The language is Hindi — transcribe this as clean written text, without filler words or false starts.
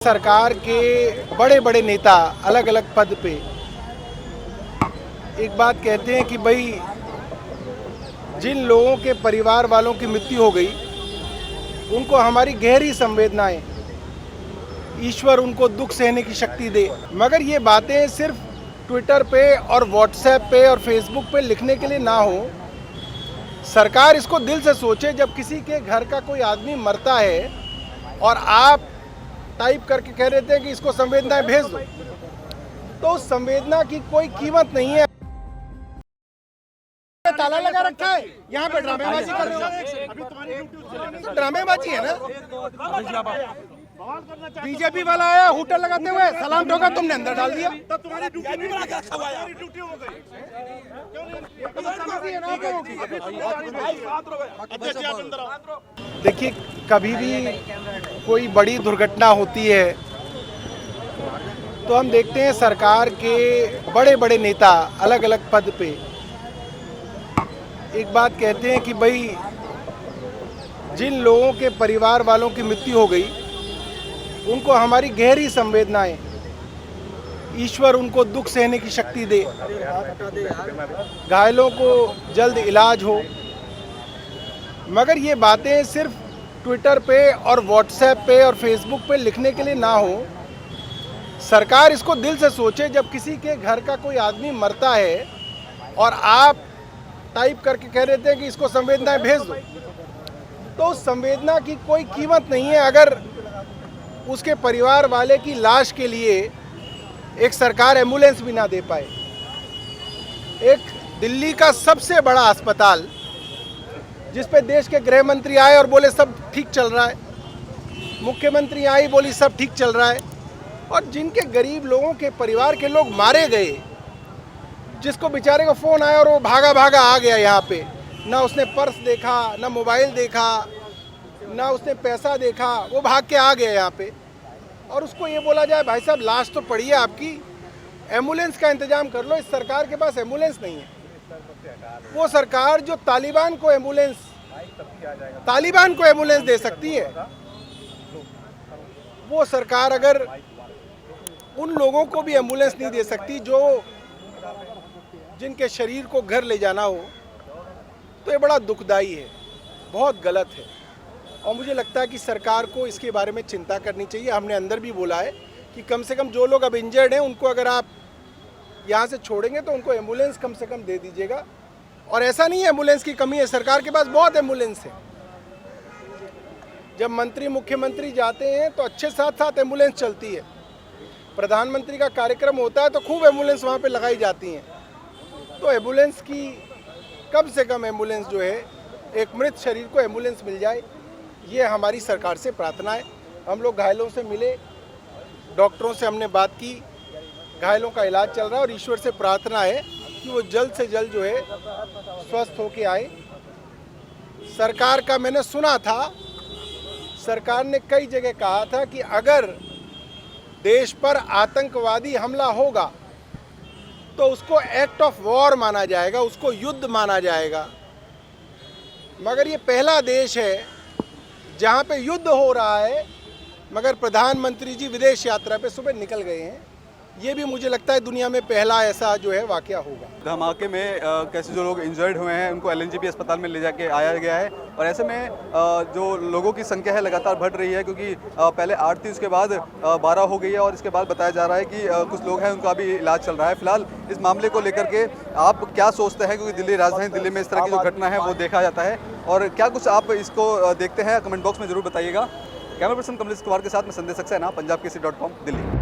सरकार के बड़े बड़े नेता अलग अलग पद पे एक बात कहते हैं कि भाई जिन लोगों के परिवार वालों की मृत्यु हो गई उनको हमारी गहरी संवेदनाएं, ईश्वर उनको दुख सहने की शक्ति दे। मगर ये बातें सिर्फ ट्विटर पे और व्हाट्सएप पे और फेसबुक पे लिखने के लिए ना हो। सरकार इसको दिल से सोचे। जब किसी के घर का कोई आदमी मरता है और आप टाइप करके कह रहे थे कि इसको संवेदनाएं भेज दो, तो उस संवेदना की कोई कीमत नहीं है। ताला लगा रखा है, यहाँ पे ड्रामेबाजी कर रहे हो। तो ड्रामेबाजी है ना। बीजेपी वाला आया हुटर लगाते हुए, सलाम ठोका, तुमने अंदर डाल दिया। देखिए, कभी भी कोई बड़ी दुर्घटना होती है तो हम देखते हैं सरकार के बड़े बड़े नेता अलग अलग पद पे एक बात कहते हैं कि भाई जिन लोगों के परिवार वालों की मृत्यु हो गई उनको हमारी गहरी संवेदनाएं, ईश्वर उनको दुख सहने की शक्ति दे, घायलों को जल्द इलाज हो। मगर ये बातें सिर्फ ट्विटर पे और व्हाट्सएप पे और फेसबुक पे लिखने के लिए ना हो। सरकार इसको दिल से सोचे। जब किसी के घर का कोई आदमी मरता है और आप टाइप करके कह रहे थे कि इसको संवेदनाएं भेज दो, तो उस संवेदना की कोई कीमत नहीं है अगर उसके परिवार वाले की लाश के लिए एक सरकार एम्बुलेंस भी ना दे पाए। एक दिल्ली का सबसे बड़ा अस्पताल जिस पे देश के गृह मंत्री आए और बोले सब ठीक चल रहा है, मुख्यमंत्री आई बोली सब ठीक चल रहा है, और जिनके गरीब लोगों के परिवार के लोग मारे गए, जिसको बेचारे को फ़ोन आया और वो भागा भागा आ गया यहाँ पे, ना उसने पर्स देखा, ना मोबाइल देखा, ना उसने पैसा देखा, वो भाग के आ गया यहाँ पे। और उसको ये बोला जाए भाई साहब लाश तो पड़ी है आपकी, एम्बुलेंस का इंतजाम कर लो। इस सरकार के पास एम्बुलेंस नहीं है। वो सरकार जो तालिबान को एम्बुलेंस दे सकती है, वो सरकार अगर उन लोगों को भी एम्बुलेंस नहीं दे सकती जो जिनके शरीर को घर ले जाना हो, तो ये बड़ा दुखदाई है, बहुत गलत है। और मुझे लगता है कि सरकार को इसके बारे में चिंता करनी चाहिए। हमने अंदर भी बोला है कि कम से कम जो लोग अब इंजर्ड हैं उनको अगर आप यहाँ से छोड़ेंगे तो उनको एम्बुलेंस कम से कम दे दीजिएगा। और ऐसा नहीं है एम्बुलेंस की कमी है, सरकार के पास बहुत एम्बुलेंस है। जब मंत्री मुख्यमंत्री जाते हैं तो अच्छे साथ साथ एम्बुलेंस चलती है। प्रधानमंत्री का कार्यक्रम होता है तो खूब एम्बुलेंस वहाँ पे लगाई जाती हैं। तो एम्बुलेंस की कम से कम एम्बुलेंस जो है, एक मृत शरीर को एम्बुलेंस मिल जाए, ये हमारी सरकार से प्रार्थना है। हम लोग घायलों से मिले, डॉक्टरों से हमने बात की, घायलों का इलाज चल रहा है और ईश्वर से प्रार्थना है कि वो जल्द से जल्द जो है स्वस्थ होके आए। सरकार का मैंने सुना था, सरकार ने कई जगह कहा था कि अगर देश पर आतंकवादी हमला होगा तो उसको एक्ट ऑफ वॉर माना जाएगा, उसको युद्ध माना जाएगा। मगर ये पहला देश है जहाँ पे युद्ध हो रहा है, मगर प्रधानमंत्री जी विदेश यात्रा पे सुबह निकल गए हैं। ये भी मुझे लगता है दुनिया में पहला ऐसा जो है वाकया होगा। धमाके में कैसे जो लोग इंजर्ड हुए हैं उनको एलएनजेपी अस्पताल में ले जाके आया गया है। और ऐसे में जो लोगों की संख्या है लगातार बढ़ रही है, क्योंकि पहले 8 थी, उसके बाद 12 हो गई है। और इसके बाद बताया जा रहा है कि कुछ लोग हैं उनका भी इलाज चल रहा है। फिलहाल इस मामले को लेकर के आप क्या सोचते हैं, क्योंकि दिल्ली राजधानी दिल्ली में इस तरह की जो घटना है वो देखा जाता है, और क्या कुछ आप इसको देखते हैं, कमेंट बॉक्स में जरूर बताइएगा। कैमरा पर्सन कमलेश कुमार के साथ मैं संदेश सक्सेना, पंजाब केसरी.com, दिल्ली।